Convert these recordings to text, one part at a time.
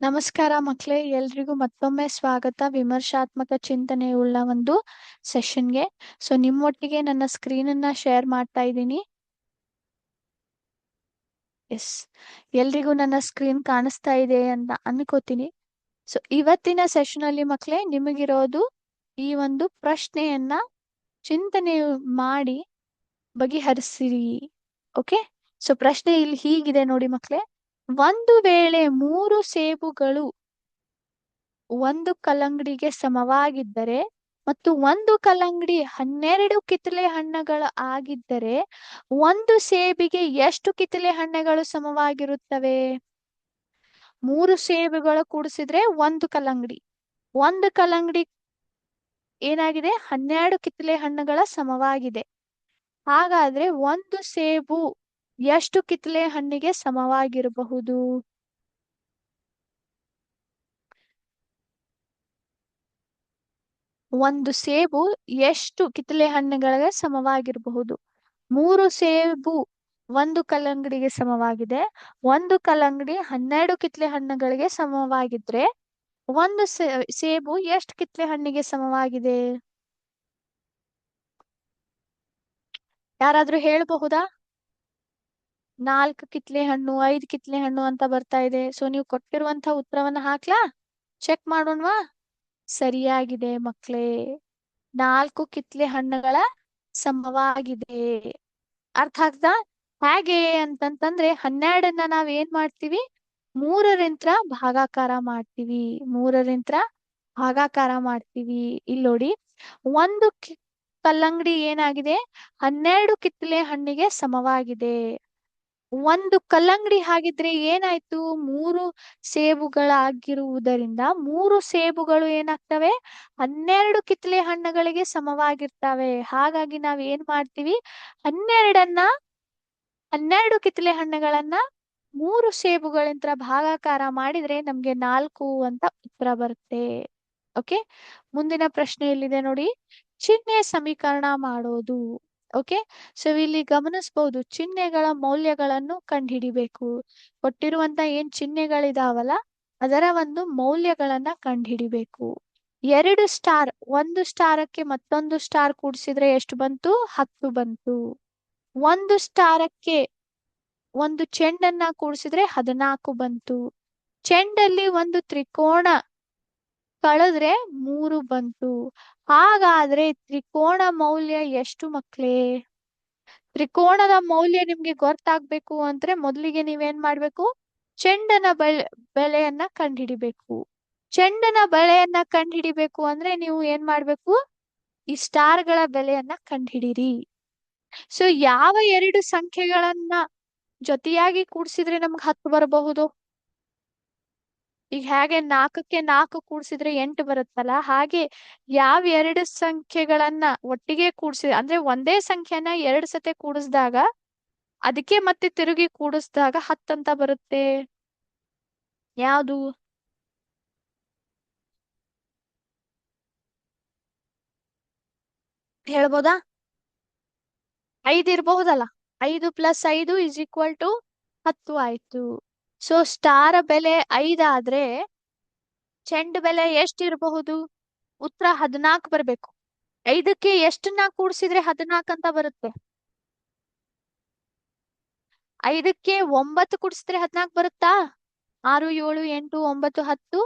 ನಮಸ್ಕಾರ ಮಕ್ಕಳೇ, ಎಲ್ರಿಗೂ ಮತ್ತೊಮ್ಮೆ ಸ್ವಾಗತ ವಿಮರ್ಶಾತ್ಮಕ ಚಿಂತನೆಯುಳ್ಳ ಒಂದು ಸೆಷನ್ಗೆ. ನಿಮ್ಮೊಟ್ಟಿಗೆ ನನ್ನ ಸ್ಕ್ರೀನ್ ಅನ್ನ ಶೇರ್ ಮಾಡ್ತಾ ಇದ್ದೀನಿ. ಎಸ್, ಎಲ್ರಿಗೂ ನನ್ನ ಸ್ಕ್ರೀನ್ ಕಾಣಿಸ್ತಾ ಇದೆ ಅಂತ ಅನ್ಕೋತೀನಿ. ಇವತ್ತಿನ ಸೆಷನ್ ಅಲ್ಲಿ ಮಕ್ಕಳೇ ನಿಮಗಿರೋದು ಈ ಒಂದು ಪ್ರಶ್ನೆಯನ್ನ ಚಿಂತನೆ ಮಾಡಿ ಬಗೆಹರಿಸಿರಿ. ಓಕೆ, ಪ್ರಶ್ನೆ ಇಲ್ಲಿ ಹೀಗಿದೆ ನೋಡಿ ಮಕ್ಕಳೇ. ಒಂದು ವೇಳೆ 3 ಸೇಬುಗಳು ಒಂದು ಕಲ್ಲಂಗಡಿಗೆ ಸಮವಾಗಿದ್ದರೆ ಮತ್ತು ಒಂದು ಕಲ್ಲಂಗಡಿ 12 ಕಿತ್ತಳೆ ಹಣ್ಣುಗಳು ಆಗಿದ್ದರೆ ಒಂದು ಸೇಬಿಗೆ ಎಷ್ಟು ಕಿತ್ತಳೆ ಹಣ್ಣುಗಳು ಸಮವಾಗಿರುತ್ತವೆ? 3 ಸೇಬುಗಳು ಕೂಡಿಸಿದ್ರೆ ಒಂದು ಕಲ್ಲಂಗಡಿ ಏನಾಗಿದೆ? 12 ಕಿತ್ತಳೆ ಹಣ್ಣುಗಳ ಸಮವಾಗಿದೆ. ಹಾಗಾದ್ರೆ ಒಂದು ಸೇಬು ಎಷ್ಟು ಕಿತ್ತಳೆ ಹಣ್ಣಿಗೆ ಸಮವಾಗಿರಬಹುದು? ಒಂದು ಸೇಬು ಎಷ್ಟು ಕಿತ್ತಳೆ ಹಣ್ಣುಗಳಿಗೆ ಸಮವಾಗಿರಬಹುದು? 3 ಸೇಬು ಒಂದು ಕಲ್ಲಂಗಡಿಗೆ ಸಮವಾಗಿದೆ. ಒಂದು ಕಲ್ಲಂಗಡಿ 12 ಕಿತ್ತಳೆ ಹಣ್ಣುಗಳಿಗೆ ಸಮವಾಗಿದ್ರೆ ಒಂದು ಸೇಬು ಎಷ್ಟು ಕಿತ್ತಳೆ ಹಣ್ಣಿಗೆ ಸಮವಾಗಿದೆ? ಯಾರಾದ್ರೂ ಹೇಳಬಹುದಾ? 4 ಕಿತ್ತಳೆ ಹಣ್ಣು, 5 ಕಿತ್ತಳೆ ಹಣ್ಣು ಅಂತ ಬರ್ತಾ ಇದೆ. ನೀವು ಕೊಟ್ಟಿರುವಂತ ಉತ್ತರವನ್ನ ಹಾಕ್ಲಾ? ಚೆಕ್ ಮಾಡೋಣವಾ? ಸರಿಯಾಗಿದೆ ಮಕ್ಕಳೇ, 4 ಕಿತ್ತಳೆ ಹಣ್ಣುಗಳ ಸಮವಾಗಿದೆ. ಅರ್ಥ ಆಗ್ತಾ? ಹೇಗೆ ಅಂತಂತಂದ್ರೆ 12ನ್ನ ನಾವ್ ಏನ್ ಮಾಡ್ತೀವಿ? 3ರಿಂದ ಭಾಗಾಕಾರ ಮಾಡ್ತೀವಿ. ಇಲ್ಲಿ ನೋಡಿ, ಒಂದು ಕಲ್ಲಂಗಡಿ ಏನಾಗಿದೆ? 12 ಕಿತ್ತಳೆ ಹಣ್ಣಿಗೆ ಸಮವಾಗಿದೆ. ಒಂದು ಕಲ್ಲಂಗಡಿ ಹಾಗಿದ್ರೆ ಏನಾಯ್ತು? 3 ಸೇಬುಗಳಾಗಿರುವುದರಿಂದ 3 ಸೇಬುಗಳು ಏನಾಗ್ತವೆ? 12 ಕಿತ್ತಳೆ ಹಣ್ಣುಗಳಿಗೆ ಸಮವಾಗಿರ್ತವೆ. ಹಾಗಾಗಿ ನಾವ್ ಏನ್ ಮಾಡ್ತೀವಿ? 12 ಕಿತ್ತಳೆ ಹಣ್ಣುಗಳನ್ನ 3 ಸೇಬುಗಳಿಂದ ಭಾಗಾಕಾರ ಮಾಡಿದ್ರೆ ನಮ್ಗೆ 4 ಅಂತ ಉತ್ತರ ಬರುತ್ತೆ. ಓಕೆ, ಮುಂದಿನ ಪ್ರಶ್ನೆ ಎಲ್ಲಿದೆ ನೋಡಿ. ಚಿಹ್ನೆ ಸಮೀಕರಣ ಮಾಡೋದು. ಓಕೆ, ಇಲ್ಲಿ ಗಮನಿಸಬಹುದು, ಚಿಹ್ನೆಗಳ ಮೌಲ್ಯಗಳನ್ನು ಕಂಡುಹಿಡಿಬೇಕು. ಕೊಟ್ಟಿರುವಂತ ಏನ್ ಚಿಹ್ನೆಗಳಿದಾವಲ್ಲ ಅದರ ಒಂದು ಮೌಲ್ಯಗಳನ್ನ ಕಂಡುಹಿಡಿಬೇಕು. 2 ಸ್ಟಾರ್, ಒಂದು ಸ್ಟಾರಕ್ಕೆ ಮತ್ತೊಂದು ಸ್ಟಾರ್ ಕೂಡಿಸಿದ್ರೆ ಎಷ್ಟು ಬಂತು? 10 ಬಂತು. ಒಂದು ಸ್ಟಾರಕ್ಕೆ ಒಂದು ಚೆಂಡನ್ನ ಕೂಡಿಸಿದ್ರೆ 14 ಬಂತು. ಚೆಂಡಲ್ಲಿ ಒಂದು ತ್ರಿಕೋಣ ಕಳೆದ್ರೆ 3 ಬಂತು. ಹಾಗಾದ್ರೆ ತ್ರಿಕೋಣ ಮೌಲ್ಯ ಎಷ್ಟು ಮಕ್ಕಳೇ? ತ್ರಿಕೋಣದ ಮೌಲ್ಯ ನಿಮ್ಗೆ ಗೊತ್ತಾಗ್ಬೇಕು ಅಂದ್ರೆ ಮೊದಲಿಗೆ ನೀವೇನ್ ಮಾಡ್ಬೇಕು? ಚೆಂಡನ ಬೆಲೆಯನ್ನ ಕಂಡುಹಿಡಿಬೇಕು. ಚೆಂಡನ ಬೆಲೆಯನ್ನ ಕಂಡುಹಿಡಿಬೇಕು ಅಂದ್ರೆ ನೀವು ಏನ್ ಮಾಡ್ಬೇಕು? ಈ ಸ್ಟಾರ್ಗಳ ಬೆಲೆಯನ್ನ ಕಂಡುಹಿಡಿರಿ. ಯಾವ 2 ಸಂಖ್ಯೆಗಳನ್ನ ಜೊತೆಯಾಗಿ ಕೂಡಿಸಿದ್ರೆ ನಮ್ಗೆ 10 ಬರಬಹುದು? ಈಗ ಹೇಗೆ 4ಕ್ಕೆ 4 ಕೂಡಿಸಿದ್ರೆ 8 ಬರುತ್ತಲ್ಲ, ಹಾಗೆ ಯಾವ 2 ಸಂಖ್ಯೆಗಳನ್ನ ಒಟ್ಟಿಗೆ ಕೂಡಿಸಿ ಅಂದ್ರೆ ಒಂದೇ ಸಂಖ್ಯೆನ 2 ಸತೆ ಕೂಡಿಸಿದಾಗ ಅದಕ್ಕೆ ಮತ್ತೆ ತಿರುಗಿ ಕೂಡಿಸಿದಾಗ 10 ಅಂತ ಬರುತ್ತೆ. ಯಾವುದು? ಹೇಳ್ಬೋದಾ? 5 ಇರಬಹುದಲ್ಲ. 5 + 5 = 10 ಆಯ್ತು. ಸ್ಟಾರ್ ಬೆಲೆ 5 ಆದ್ರೆ ಚೆಂಡ್ ಬೆಲೆ ಎಷ್ಟಿರಬಹುದು? ಉತ್ತರ 14 ಬರ್ಬೇಕು. 5ಕ್ಕೆ ಎಷ್ಟನ್ನ ಕೂಡಿಸಿದ್ರೆ 14 ಅಂತ ಬರುತ್ತೆ? 5ಕ್ಕೆ 9 ಕೂಡಿಸಿದ್ರೆ 14 ಬರುತ್ತಾ? 6, 7, 8, 9, 10,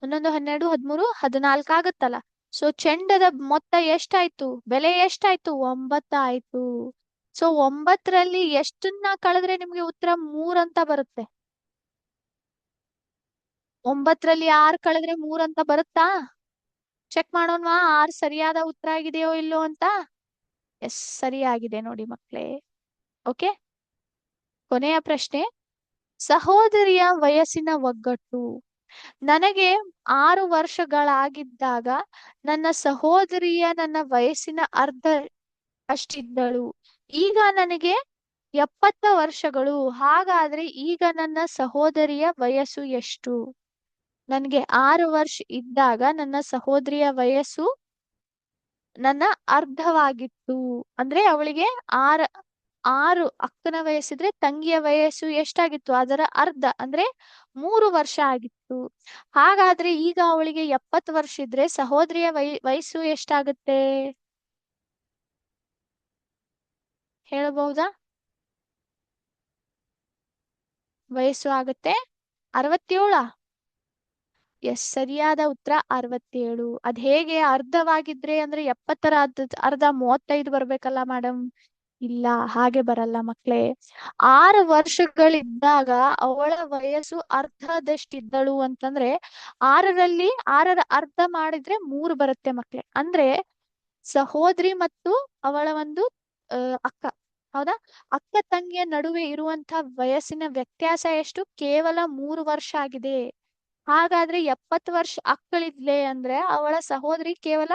11, 12, 13, 14 ಆಗುತ್ತಲ್ಲ. ಚೆಂಡದ ಮೊತ್ತ ಎಷ್ಟಾಯ್ತು? ಬೆಲೆ ಎಷ್ಟಾಯ್ತು? 9 ಆಯ್ತು. 9ರಲ್ಲಿ ಎಷ್ಟನ್ನ ಕಳೆದ್ರೆ ನಿಮ್ಗೆ ಉತ್ತರ 3 ಅಂತ ಬರುತ್ತೆ? 9ರಲ್ಲಿ 6 ಕಳೆದ್ರೆ 3 ಅಂತ ಬರುತ್ತಾ? ಚೆಕ್ ಮಾಡೋಣವಾ 6 ಸರಿಯಾದ ಉತ್ತರ ಆಗಿದೆಯೋ ಇಲ್ಲೋ ಅಂತ? ಎಸ್, ಸರಿಯಾಗಿದೆ ನೋಡಿ ಮಕ್ಕಳೇ. ಓಕೆ, ಕೊನೆಯ ಪ್ರಶ್ನೆ. ಸಹೋದರಿಯ ವಯಸ್ಸಿನ ಒಗ್ಗಟ್ಟು. ನನಗೆ 6 ವರ್ಷಗಳಾಗಿದ್ದಾಗ ನನ್ನ ಸಹೋದರಿಯ ನನ್ನ ವಯಸ್ಸಿನ ಅರ್ಧ ಅಷ್ಟಿದ್ದಳು. ಈಗ ನನಗೆ 70 ವರ್ಷಗಳು. ಹಾಗಾದ್ರೆ ಈಗ ನನ್ನ ಸಹೋದರಿಯ ವಯಸ್ಸು ಎಷ್ಟು? ನನಗೆ 6 ವರ್ಷ ಇದ್ದಾಗ ನನ್ನ ಸಹೋದರಿಯ ವಯಸ್ಸು ನನ್ನ ಅರ್ಧವಾಗಿತ್ತು. ಅಂದ್ರೆ ಅವಳಿಗೆ 6 ಅಕ್ಕನ ವಯಸ್ಸಿದ್ರೆ ತಂಗಿಯ ವಯಸ್ಸು ಎಷ್ಟಾಗಿತ್ತು? ಅದರ ಅರ್ಧ ಅಂದ್ರೆ 3 ವರ್ಷ ಆಗಿತ್ತು. ಹಾಗಾದ್ರೆ ಈಗ ಅವಳಿಗೆ 70 ವರ್ಷ ಇದ್ರೆ ಸಹೋದರಿಯ ವಯಸ್ಸು ಎಷ್ಟಾಗುತ್ತೆ ಹೇಳಬಹುದಾ? ವಯಸ್ಸು ಆಗುತ್ತೆ 67. ಎಸ್, ಸರಿಯಾದ ಉತ್ತರ 67. ಅದ್ ಹೇಗೆ ಅರ್ಧವಾಗಿದ್ರೆ ಅಂದ್ರೆ 70ರ ಅರ್ಧ 35 ಬರ್ಬೇಕಲ್ಲ ಮೇಡಮ್? ಇಲ್ಲ, ಹಾಗೆ ಬರಲ್ಲ ಮಕ್ಳೇ. 6 ವರ್ಷಗಳಿದ್ದಾಗ ಅವಳ ವಯಸ್ಸು ಅರ್ಧದಷ್ಟಿದ್ದಳು ಅಂತಂದ್ರೆ 6ರ ಅರ್ಧ ಮಾಡಿದ್ರೆ 3 ಬರುತ್ತೆ ಮಕ್ಳೇ. ಅಂದ್ರೆ ಸಹೋದರಿ ಮತ್ತು ಅವಳ ಒಂದು ಅಕ್ಕ, ಹೌದಾ? ಅಕ್ಕ ತಂಗಿಯ ನಡುವೆ ಇರುವಂತ ವಯಸ್ಸಿನ ವ್ಯತ್ಯಾಸ ಎಷ್ಟು? ಕೇವಲ 3 ವರ್ಷ ಆಗಿದೆ. ಹಾಗಾದ್ರೆ 70 ವರ್ಷ ಅಕ್ಕಳಿದ್ಲೆ ಅಂದ್ರೆ ಅವಳ ಸಹೋದರಿ ಕೇವಲ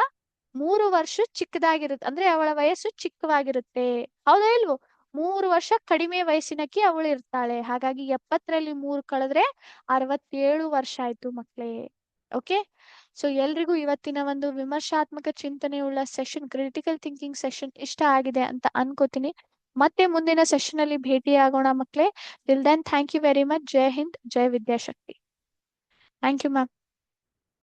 3 ವರ್ಷ ಚಿಕ್ಕದಾಗಿರುತ್ತೆ, ಅಂದ್ರೆ ಅವಳ ವಯಸ್ಸು ಚಿಕ್ಕವಾಗಿರುತ್ತೆ. ಹೌದಾ ಇಲ್ವೋ? 3 ವರ್ಷ ಕಡಿಮೆ ವಯಸ್ಸಿನಕ್ಕೆ ಅವಳು ಇರ್ತಾಳೆ. ಹಾಗಾಗಿ 70ರಲ್ಲಿ 3 ಕಳೆದ್ರೆ 67 ವರ್ಷ ಆಯ್ತು ಮಕ್ಳೇ. ಓಕೆ. ಸೊ ಎಲ್ರಿಗೂ ಇವತ್ತಿನ ಒಂದು ವಿಮರ್ಶಾತ್ಮಕ ಚಿಂತನೆಯುಳ್ಳ ಸೆಷನ್, ಕ್ರಿಟಿಕಲ್ ಥಿಂಕಿಂಗ್ ಸೆಷನ್ ಇಷ್ಟ ಆಗಿದೆ ಅಂತ ಅನ್ಕೋತೀನಿ. ಮತ್ತೆ ಮುಂದಿನ ಸೆಷನ್ ಅಲ್ಲಿ ಭೇಟಿಯಾಗೋಣ ಮಕ್ಳೇ. Till then thank you very much. ಜೈ ಹಿಂದ್, ಜೈ ವಿದ್ಯಾಶಕ್ತಿ. Thank you ma'am.